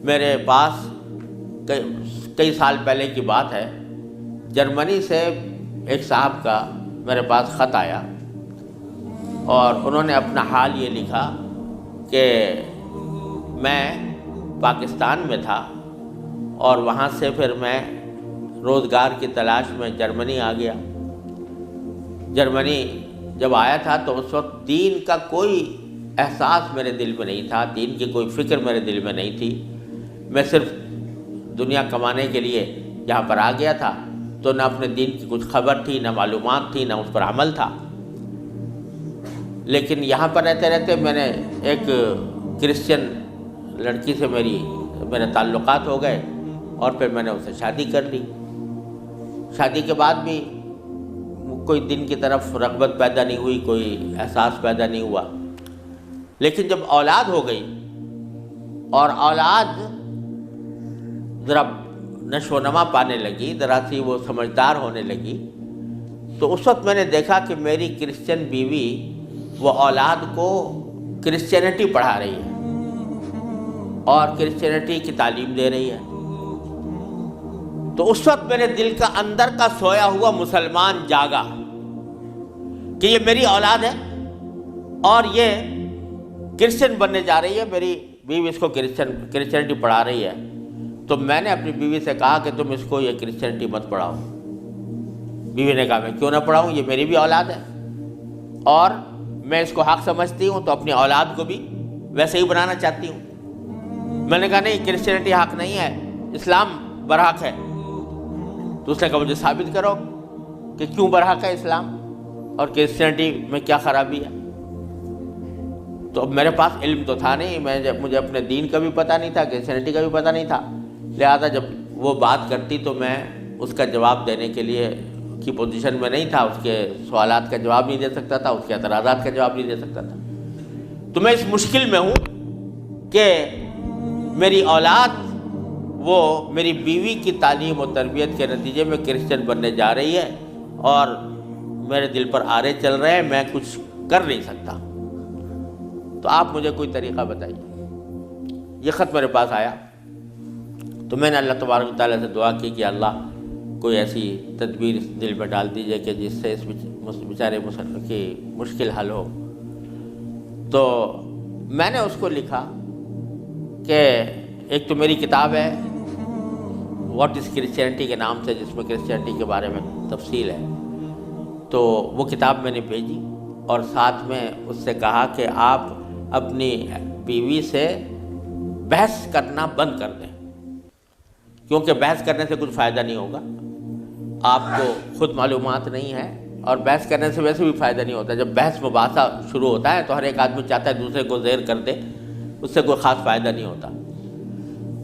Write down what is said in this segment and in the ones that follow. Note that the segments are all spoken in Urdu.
میرے پاس کئی سال پہلے کی بات ہے، جرمنی سے ایک صاحب کا میرے پاس خط آیا اور انہوں نے اپنا حال یہ لکھا کہ میں پاکستان میں تھا اور وہاں سے پھر میں روزگار کی تلاش میں جرمنی آ گیا۔ جرمنی جب آیا تھا تو اس وقت دین کا کوئی احساس میرے دل میں نہیں تھا، دین کی کوئی فکر میرے دل میں نہیں تھی۔ میں صرف دنیا کمانے کے لیے یہاں پر آ گیا تھا، تو نہ اپنے دین کی کچھ خبر تھی، نہ معلومات تھی، نہ اس پر عمل تھا۔ لیکن یہاں پر رہتے رہتے میں نے ایک کرسچن لڑکی سے میرے تعلقات ہو گئے اور پھر میں نے اسے شادی کر لی۔ شادی کے بعد بھی کوئی دین کی طرف رغبت پیدا نہیں ہوئی، کوئی احساس پیدا نہیں ہوا۔ لیکن جب اولاد ہو گئی اور اولاد ذرا نشو و نما پانے لگی، ذرا سی وہ سمجھدار ہونے لگی، تو اس وقت میں نے دیکھا کہ میری کرسچن بیوی وہ اولاد کو کرسچینٹی پڑھا رہی ہے اور کرسچینٹی کی تعلیم دے رہی ہے۔ تو اس وقت میرے دل کا اندر کا سویا ہوا مسلمان جاگا کہ یہ میری اولاد ہے اور یہ کرسچن بننے جا رہی ہے، میری بیوی اس کو کرسچینٹی پڑھا رہی ہے۔ تو میں نے اپنی بیوی سے کہا کہ تم اس کو یہ کرسچینٹی مت پڑھاؤ۔ بیوی نے کہا میں کیوں نہ پڑھاؤں، یہ میری بھی اولاد ہے اور میں اس کو حق سمجھتی ہوں، تو اپنی اولاد کو بھی ویسے ہی بنانا چاہتی ہوں۔ میں نے کہا نہیں، کرسچینٹی حق نہیں ہے، اسلام برحق ہے۔ تو اس نے کہا مجھے ثابت کرو کہ کیوں برحق ہے اسلام اور کرسچینٹی میں کیا خرابی ہے۔ تو اب میرے پاس علم تو تھا نہیں، مجھے اپنے دین کا بھی پتہ نہیں تھا، کرسچینٹی کا بھی پتہ نہیں تھا، لہذا جب وہ بات کرتی تو میں اس کا جواب دینے کے لیے کی پوزیشن میں نہیں تھا، اس کے سوالات کا جواب نہیں دے سکتا تھا، اس کے اعتراضات کا جواب نہیں دے سکتا تھا۔ تو میں اس مشکل میں ہوں کہ میری اولاد وہ میری بیوی کی تعلیم و تربیت کے نتیجے میں کرسچن بننے جا رہی ہے اور میرے دل پر آرے چل رہے ہیں، میں کچھ کر نہیں سکتا۔ تو آپ مجھے کوئی طریقہ بتائیے۔ یہ خط میرے پاس آیا تو میں نے اللہ تبارک و تعالیٰ سے دعا کی کہ اللہ کوئی ایسی تدبیر اس دل میں ڈال دیجیے کہ جس سے اس بیچارے مسلمان کی مشکل حل ہو۔ تو میں نے اس کو لکھا کہ ایک تو میری کتاب ہے واٹ از کرسچینٹی کے نام سے، جس میں کرسچینٹی کے بارے میں تفصیل ہے، تو وہ کتاب میں نے بھیجی اور ساتھ میں اس سے کہا کہ آپ اپنی بیوی سے بحث کرنا بند کر دیں، کیونکہ بحث کرنے سے کچھ فائدہ نہیں ہوگا، آپ کو خود معلومات نہیں ہے اور بحث کرنے سے ویسے بھی فائدہ نہیں ہوتا۔ جب بحث مباحثہ شروع ہوتا ہے تو ہر ایک آدمی چاہتا ہے دوسرے کو زیر کر دے، اس سے کوئی خاص فائدہ نہیں ہوتا۔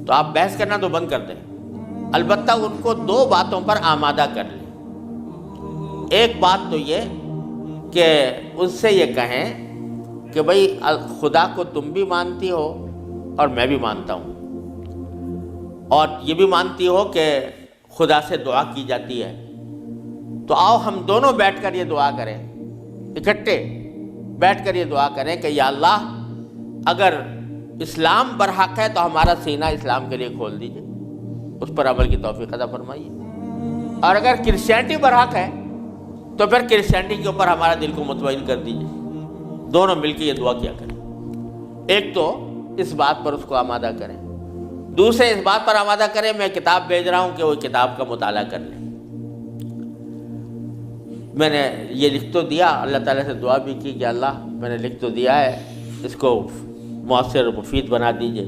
تو آپ بحث کرنا تو بند کر دیں، البتہ ان کو دو باتوں پر آمادہ کر لیں۔ ایک بات تو یہ کہ اس سے یہ کہیں کہ بھئی خدا کو تم بھی مانتی ہو اور میں بھی مانتا ہوں، اور یہ بھی مانتی ہو کہ خدا سے دعا کی جاتی ہے، تو آؤ ہم دونوں بیٹھ کر یہ دعا کریں، اکٹھے بیٹھ کر یہ دعا کریں کہ یا اللہ اگر اسلام برحق ہے تو ہمارا سینہ اسلام کے لیے کھول دیجئے، اس پر عمل کی توفیق عطا فرمائیے، اور اگر کرسچینٹی برحق ہے تو پھر کرسچینٹی کے اوپر ہمارا دل کو مطمئن کر دیجئے۔ دونوں مل کے یہ دعا کیا کریں۔ ایک تو اس بات پر اس کو آمادہ کریں، دوسرے اس بات پر آمادہ کریں میں کتاب بھیج رہا ہوں کہ وہ کتاب کا مطالعہ کر لیں۔ میں نے یہ لکھ تو دیا، اللہ تعالیٰ سے دعا بھی کی کہ اللہ میں نے لکھ تو دیا ہے، اس کو مؤثر و مفید بنا دیجئے۔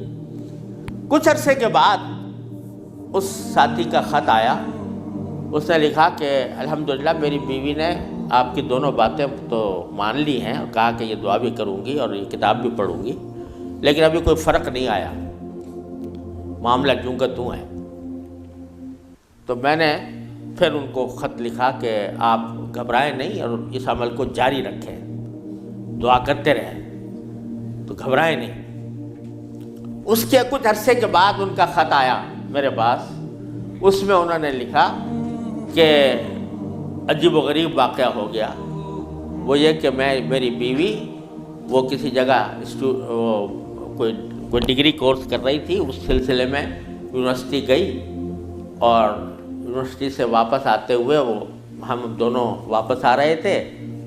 کچھ عرصے کے بعد اس ساتھی کا خط آیا، اس نے لکھا کہ الحمدللہ میری بیوی نے آپ کی دونوں باتیں تو مان لی ہیں اور کہا کہ یہ دعا بھی کروں گی اور یہ کتاب بھی پڑھوں گی، لیکن ابھی کوئی فرق نہیں آیا، معاملہ کیوں کا توں ہے۔ تو میں نے پھر ان کو خط لکھا کہ آپ گھبرائیں نہیں اور اس عمل کو جاری رکھیں، دعا کرتے رہیں، تو گھبرائیں نہیں۔ اس کے کچھ عرصے کے بعد ان کا خط آیا میرے پاس، اس میں انہوں نے لکھا کہ عجیب و غریب واقعہ ہو گیا، وہ یہ کہ میری بیوی وہ کسی جگہ کوئی کوئی ڈگری کورس کر رہی تھی، اس سلسلے میں یونیورسٹی گئی اور یونیورسٹی سے واپس آتے ہوئے ہم دونوں واپس آ رہے تھے،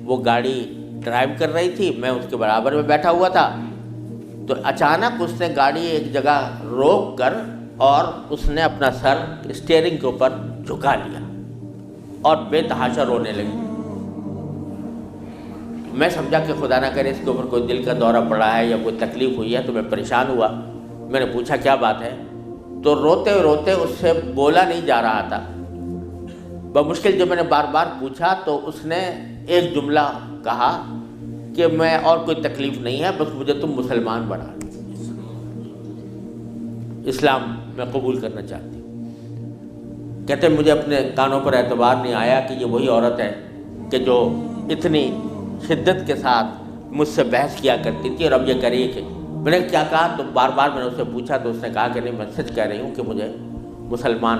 وہ گاڑی ڈرائیو کر رہی تھی، میں اس کے برابر میں بیٹھا ہوا تھا، تو اچانک اس نے گاڑی ایک جگہ روک کر اور اس نے اپنا سر اسٹیئرنگ کے اوپر جھکا لیا اور بے تحاشا رونے لگی۔ میں سمجھا کہ خدا نہ کرے اس کے اوپر کوئی دل کا دورہ پڑا ہے یا کوئی تکلیف ہوئی ہے، تو میں پریشان ہوا۔ میں نے پوچھا کیا بات ہے، تو روتے روتے اس سے بولا نہیں جا رہا تھا۔ بمشکل جب میں نے بار بار پوچھا تو اس نے ایک جملہ کہا کہ میں اور کوئی تکلیف نہیں ہے، بس مجھے تم مسلمان بنا دو، اسلام میں قبول کرنا چاہتی ہوں۔ کہتے مجھے اپنے کانوں پر اعتبار نہیں آیا کہ یہ وہی عورت ہے کہ جو اتنی شدت کے ساتھ مجھ سے بحث کیا کرتی تھی، اور اب یہ کری کہ میں نے کیا کہا، تو بار بار میں نے اس سے پوچھا تو اس نے کہا کہ نہیں، میں سچ کہہ رہی ہوں کہ مجھے مسلمان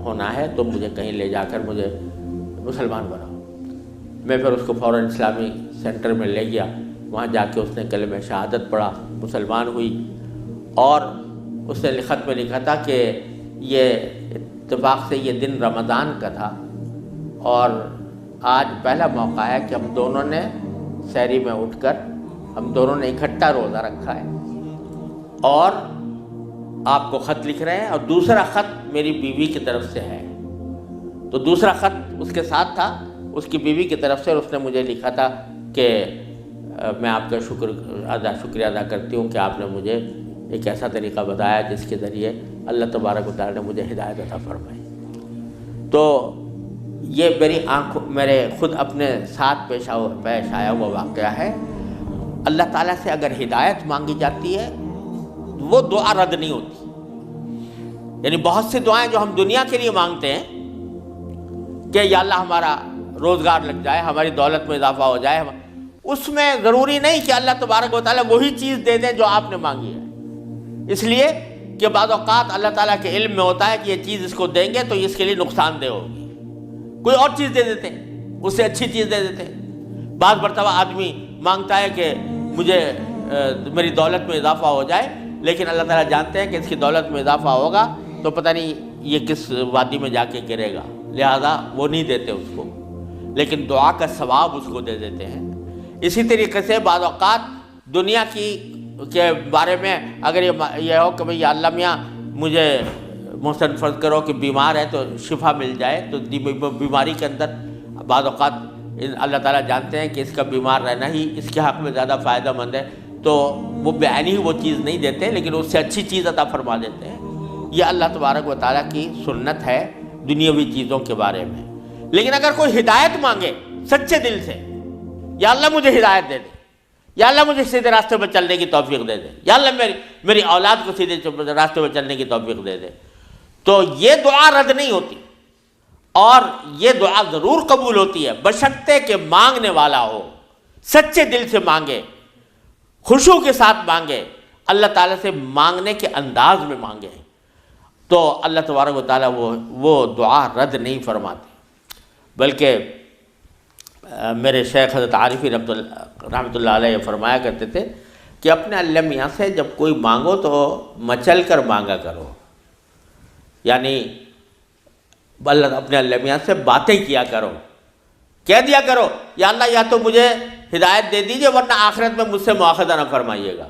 ہونا ہے، تو مجھے کہیں لے جا کر مجھے مسلمان بناؤ۔ میں پھر اس کو فوراً اسلامی سینٹر میں لے گیا، وہاں جا کے اس نے کلمہ شہادت پڑھا، مسلمان ہوئی، اور اس نے خط میں لکھا تھا کہ یہ اتفاق سے یہ دن رمضان کا تھا اور آج پہلا موقع ہے کہ ہم دونوں نے سحری میں اٹھ کر ہم دونوں نے اکٹھا روزہ رکھا ہے، اور آپ کو خط لکھ رہے ہیں، اور دوسرا خط میری بیوی کی طرف سے ہے۔ تو دوسرا خط اس کے ساتھ تھا اس کی بیوی کی طرف سے، اور اس نے مجھے لکھا تھا کہ میں آپ کا شکریہ ادا کرتی ہوں کہ آپ نے مجھے ایک ایسا طریقہ بتایا جس کے ذریعے اللہ تبارک و تعالیٰ نے مجھے ہدایت عطا فرمائی۔ تو یہ میرے خود اپنے ساتھ پیش آیا ہوا واقعہ ہے۔ اللہ تعالیٰ سے اگر ہدایت مانگی جاتی ہے وہ دعا رد نہیں ہوتی۔ یعنی بہت سی دعائیں جو ہم دنیا کے لیے مانگتے ہیں کہ یا اللہ ہمارا روزگار لگ جائے، ہماری دولت میں اضافہ ہو جائے، اس میں ضروری نہیں کہ اللہ تبارک و تعالیٰ وہی چیز دے دیں جو آپ نے مانگی ہے، اس لیے کہ بعض اوقات اللہ تعالیٰ کے علم میں ہوتا ہے کہ یہ چیز اس کو دیں گے تو اس کے لیے نقصان دہ ہوگی، کوئی اور چیز دے دیتے ہیں، اس سے اچھی چیز دے دیتے ہیں۔ بعض مرتبہ آدمی مانگتا ہے کہ مجھے میری دولت میں اضافہ ہو جائے، لیکن اللہ تعالیٰ جانتے ہیں کہ اس کی دولت میں اضافہ ہوگا تو پتہ نہیں یہ کس وادی میں جا کے گرے گا، لہذا وہ نہیں دیتے اس کو، لیکن دعا کا ثواب اس کو دے دیتے ہیں۔ اسی طریقے سے بعض اوقات دنیا کے بارے میں اگر یہ ہو کہ بھئی اللہ میاں مجھے محسن فرض کرو کہ بیمار ہے تو شفا مل جائے، تو بیماری کے اندر بعض اوقات اللہ تعالیٰ جانتے ہیں کہ اس کا بیمار رہنا ہی اس کے حق میں زیادہ فائدہ مند ہے، تو وہ بعینی ہی وہ چیز نہیں دیتے لیکن اس سے اچھی چیز عطا فرما دیتے ہیں۔ یہ اللہ تبارک و تعالیٰ کی سنت ہے دنیاوی چیزوں کے بارے میں۔ لیکن اگر کوئی ہدایت مانگے سچے دل سے، یا اللہ مجھے ہدایت دے دے، یا اللہ مجھے سیدھے راستے پر چلنے کی توفیق دے دے، یا اللہ میری اولاد کو سیدھے راستے پر چلنے کی توفیق دے دے، تو یہ دعا رد نہیں ہوتی، اور یہ دعا ضرور قبول ہوتی ہے بشرطے کہ مانگنے والا ہو، سچے دل سے مانگے، خشوع کے ساتھ مانگے، اللہ تعالیٰ سے مانگنے کے انداز میں مانگے، تو اللہ تبارک و تعالیٰ وہ دعا رد نہیں فرماتے۔ بلکہ میرے شیخ حضرت عارفی رحمۃ اللہ علیہ فرمایا کرتے تھے کہ اپنے اللہ میاں سے جب کوئی مانگو تو مچل کر مانگا کرو، یعنی اپنے اللہ میاں سے باتیں کیا کرو، کہہ دیا کرو یا اللہ یا تو مجھے ہدایت دے دیجئے ورنہ آخرت میں مجھ سے مواخذہ نہ فرمائیے گا،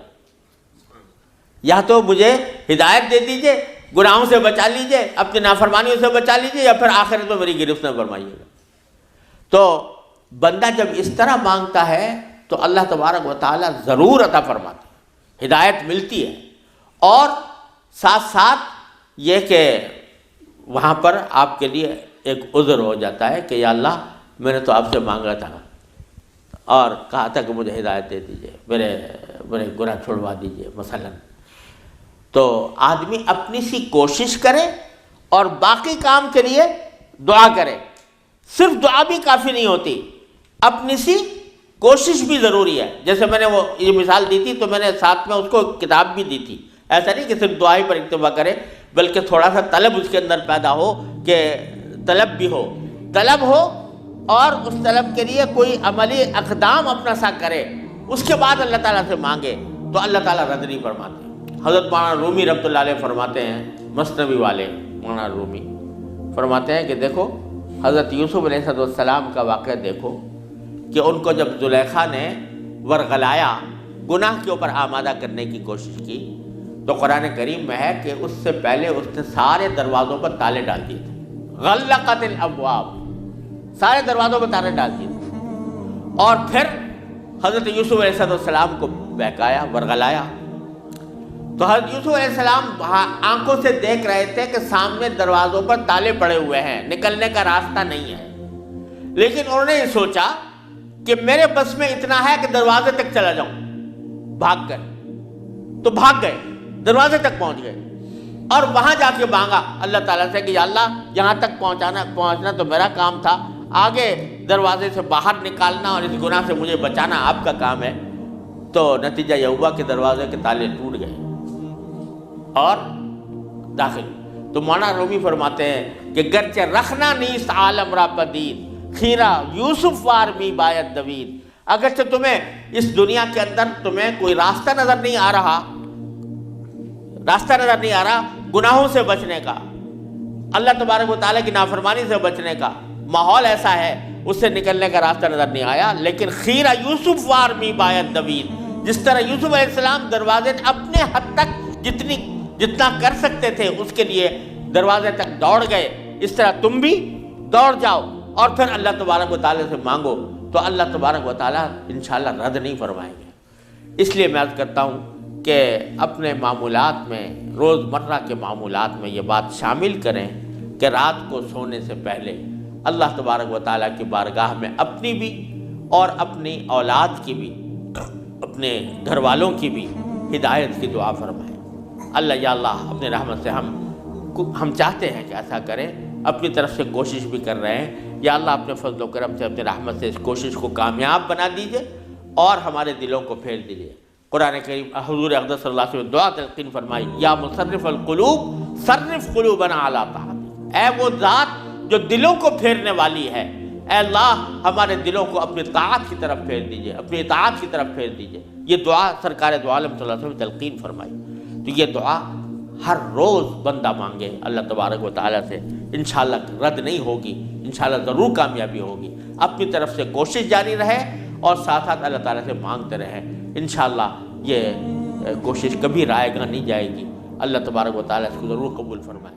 یا تو مجھے ہدایت دے دیجئے، گناہوں سے بچا لیجئے، اپنی نافرمانیوں سے بچا لیجئے، یا پھر آخرت میں میری گرفت نہ فرمائیے گا۔ تو بندہ جب اس طرح مانگتا ہے تو اللہ تبارک و تعالیٰ ضرور عطا فرماتے ہیں، ہدایت ملتی ہے، اور ساتھ ساتھ یہ کہ وہاں پر آپ کے لیے ایک عذر ہو جاتا ہے کہ یا اللہ میں نے تو آپ سے مانگا تھا اور کہا تھا کہ مجھے ہدایت دے دیجئے، میرے گناہ چھڑوا دیجئے مثلا۔ تو آدمی اپنی سی کوشش کرے اور باقی کام کے لیے دعا کرے، صرف دعا بھی کافی نہیں ہوتی، اپنی سی کوشش بھی ضروری ہے۔ جیسے میں نے یہ مثال دی تھی تو میں نے ساتھ میں اس کو کتاب بھی دی تھی، ایسا نہیں کہ صرف دعا ہی پر اکتفا کرے، بلکہ تھوڑا سا طلب اس کے اندر پیدا ہو، کہ طلب بھی ہو، طلب ہو اور اس طلب کے لیے کوئی عملی اقدام اپنا سا کرے، اس کے بعد اللہ تعالیٰ سے مانگے تو اللہ تعالیٰ رد نہیں فرماتے۔ حضرت مولانا رومی رحمۃ اللہ علیہ فرماتے ہیں، مثنوی والے مولانا رومی فرماتے ہیں کہ دیکھو حضرت یوسف علیہ السلام کا واقعہ دیکھو کہ ان کو جب زلیخا نے ورغلایا، گناہ کے اوپر آمادہ کرنے کی کوشش کی، تو قرآن کریم میں ہے کہ اس سے پہلے اس نے سارے دروازوں پر تالے ڈال دیے تھے، غلقت الابواب، سارے دروازوں پر تالے ڈال دیے تھے، اور پھر حضرت یوسف علیہ السلام کو بہکایا، ورغلایا۔ تو حضرت یوسف علیہ السلام آنکھوں سے دیکھ رہے تھے کہ سامنے دروازوں پر تالے پڑے ہوئے ہیں، نکلنے کا راستہ نہیں ہے، لیکن انہوں نے یہ سوچا کہ میرے بس میں اتنا ہے کہ دروازے تک چلا جاؤں، بھاگ گئے، تو بھاگ گئے، دروازے تک پہنچ گئے، اور وہاں جا کے مانگا اللہ تعالیٰ سے کہ یا اللہ یہاں تک پہنچنا تو میرا کام تھا، آگے دروازے سے باہر نکالنا اور اس گناہ سے مجھے بچانا آپ کا کام ہے۔ تو نتیجہ یہ ہوا کہ دروازے کے تالے ٹوٹ گئے اور داخل۔ تو مولانا رومی فرماتے ہیں کہ گرچہ رکھنا نیست عالم را پدید، خیرہ یوسف وار می باید دوید، اگرچہ تمہیں اس دنیا کے اندر تمہیں کوئی راستہ نظر نہیں آ رہا، گناہوں سے بچنے کا، اللہ تبارک و تعالیٰ کی نافرمانی سے بچنے کا ماحول ایسا ہے، اس سے نکلنے کا راستہ نظر نہیں آیا، لیکن خیرہ یوسف وار می باید دوید، جس طرح یوسف علیہ السلام دروازے اپنے حد تک جتنا کر سکتے تھے اس کے لیے دروازے تک دوڑ گئے، اس طرح تم بھی دوڑ جاؤ اور پھر اللہ تبارک و تعالیٰ سے مانگو، تو اللہ تبارک و تعالیٰ انشاءاللہ رد نہیں فرمائیں گے۔ اس لیے میں عرض کرتا ہوں کہ اپنے معمولات میں، روزمرہ کے معمولات میں یہ بات شامل کریں کہ رات کو سونے سے پہلے اللہ تبارک و تعالیٰ کی بارگاہ میں اپنی بھی اور اپنی اولاد کی بھی، اپنے گھر والوں کی بھی ہدایت کی دعا فرمائیں۔ اللہ یا اللہ اپنے رحمت سے ہم چاہتے ہیں کہ ایسا کریں، اپنی طرف سے کوشش بھی کر رہے ہیں، یا اللہ اپنے فضل و کرم سے اپنے رحمت سے اس کوشش کو کامیاب بنا دیجئے اور ہمارے دلوں کو پھیر دیجئے۔ قرآن کریم حضور اقدس صلی اللہ علیہ وسلم دعا تلقین فرمائی، یا مصرف القلوب صرف قلوبنا علی طاعتک، اے وہ ذات جو دلوں کو پھیرنے والی ہے، اے اللہ ہمارے دلوں کو اپنی طاعت کی طرف پھیر دیجئے، اپنی اطاعت کی طرف پھیر دیجئے۔ یہ دعا سرکار دو عالم صلی اللہ علیہ وسلم تلقین فرمائی۔ تو یہ دعا ہر روز بندہ مانگے اللہ تبارک و تعالیٰ سے، انشاءاللہ رد نہیں ہوگی، انشاءاللہ ضرور کامیابی ہوگی۔ اپنی طرف سے کوشش جاری رہے اور ساتھ ساتھ اللہ تعالیٰ سے مانگتے رہیں، انشاءاللہ یہ کوشش کبھی رائے گاہ نہیں جائے گی۔ اللہ تبارک و تعالیٰ اس کو ضرور قبول فرمائے۔